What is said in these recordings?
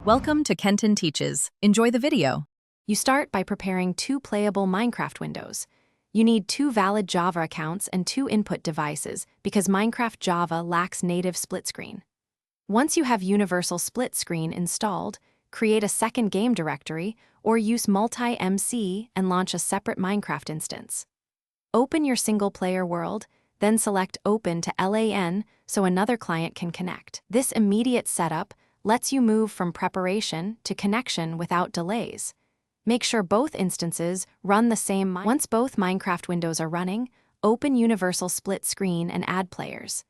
Welcome to Kenton Teaches. Enjoy the video. You start by preparing 2 playable Minecraft windows. You need 2 valid Java accounts and 2 input devices because Minecraft Java lacks native split screen. Once you have Universal Split Screen installed, create a second game directory or use multi-MC and launch a separate Minecraft instance. Open your single-player world, then select Open to LAN so another client can connect. This immediate setup lets you move from preparation to connection without delays. Make sure both instances run the same. Once both Minecraft windows are running, open Universal Split Screen and add players.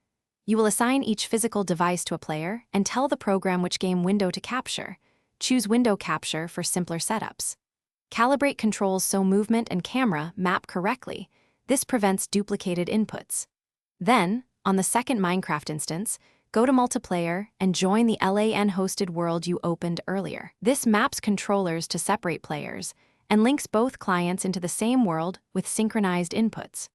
You will assign each physical device to a player and tell the program which game window to capture. Choose Window Capture for simpler setups. Calibrate controls so movement and camera map correctly. This prevents duplicated inputs. Then, on the second Minecraft instance, go to Multiplayer and join the LAN-hosted world you opened earlier. This maps controllers to separate players and links both clients into the same world with synchronized inputs.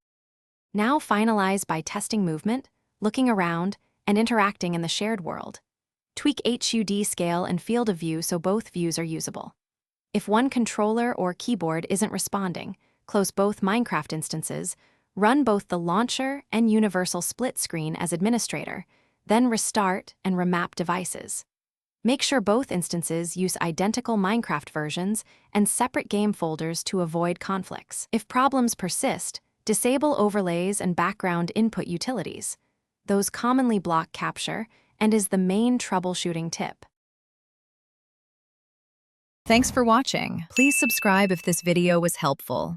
Now finalize by testing movement, looking around, and interacting in the shared world. Tweak HUD scale and field of view so both views are usable. If one controller or keyboard isn't responding, close both Minecraft instances, run both the launcher and Universal Split Screen as administrator, then restart and remap devices. Make sure both instances use identical Minecraft versions and separate game folders to avoid conflicts. If problems persist, disable overlays and background input utilities. Those commonly block capture and is the main troubleshooting tip. Thanks for watching. Please subscribe if this video was helpful.